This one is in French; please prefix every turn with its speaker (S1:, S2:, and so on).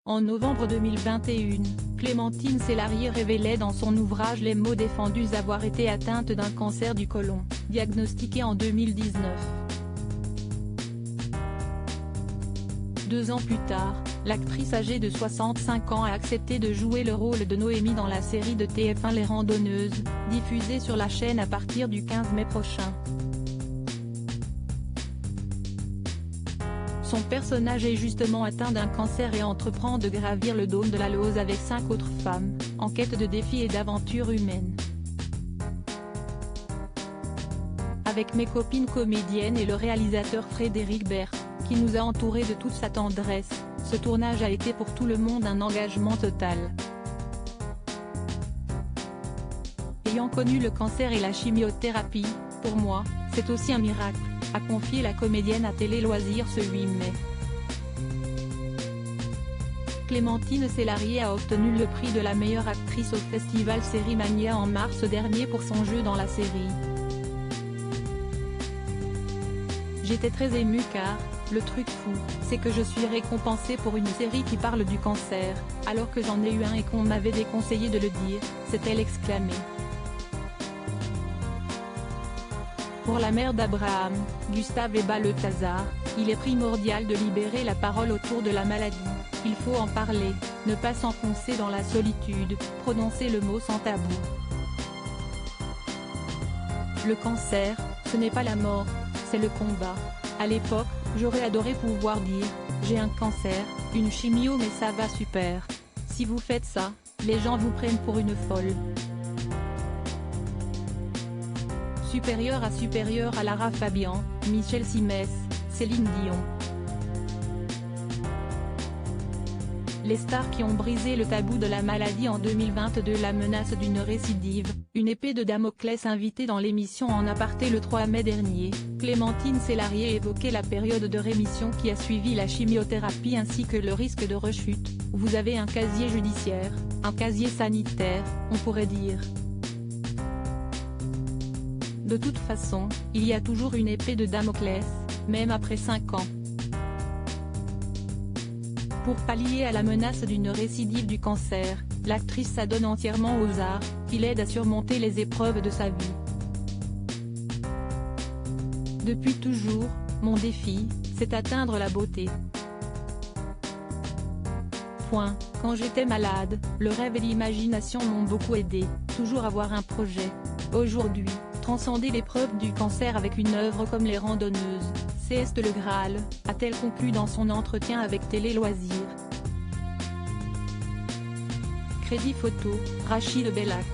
S1: En novembre 2021, Clémentine Célarié révélait dans son ouvrage Les mots défendus avoir été atteinte d'un cancer du côlon, diagnostiqué en 2019. 2 ans plus tard, l'actrice âgée de 65 ans a accepté de jouer le rôle de Noémie dans la série de TF1 Les Randonneuses, diffusée sur la chaîne à partir du 15 mai prochain. Son personnage est justement atteint d'un cancer et entreprend de gravir le dôme de la Lose avec 5 autres femmes, en quête de défis et d'aventures humaines. Avec mes copines comédiennes et le réalisateur Frédéric Bert, qui nous a entourés de toute sa tendresse, ce tournage a été pour tout le monde un engagement total. Ayant connu le cancer et la chimiothérapie, pour moi, c'est aussi un miracle, a confié la comédienne à Télé Loisirs ce 8 mai. Clémentine Célarié a obtenu le prix de la meilleure actrice au festival Sérimania en mars dernier pour son jeu dans la série. J'étais très émue car, le truc fou, c'est que je suis récompensée pour une série qui parle du cancer, alors que j'en ai eu un et qu'on m'avait déconseillé de le dire, s'est-elle exclamée. Pour la mère d'Abraham, Gustave Eba Le Tazar, il est primordial de libérer la parole autour de la maladie, il faut en parler, ne pas s'enfoncer dans la solitude, prononcer le mot sans tabou. Le cancer, ce n'est pas la mort, c'est le combat. À l'époque, j'aurais adoré pouvoir dire, j'ai un cancer, une chimio mais ça va super. Si vous faites ça, les gens vous prennent pour une folle. Supérieur à Lara Fabian, Michel Simès, Céline Dion. Les stars qui ont brisé le tabou de la maladie en 2022. La menace d'une récidive, une épée de Damoclès. Invitée dans l'émission En Aparté le 3 mai dernier, Clémentine Célarié évoquait la période de rémission qui a suivi la chimiothérapie ainsi que le risque de rechute. Vous avez un casier judiciaire, un casier sanitaire, on pourrait dire. De toute façon, il y a toujours une épée de Damoclès, même après 5 ans. Pour pallier à la menace d'une récidive du cancer, l'actrice s'adonne entièrement aux arts, qui l'aident à surmonter les épreuves de sa vie. Depuis toujours, mon défi, c'est atteindre la beauté. Quand j'étais malade, le rêve et l'imagination m'ont beaucoup aidé, toujours avoir un projet. Aujourd'hui, transcender l'épreuve du cancer avec une œuvre comme Les Randonneuses, c'est le Graal, a-t-elle conclu dans son entretien avec Télé Loisirs. Crédit photo, Rachid Bellac.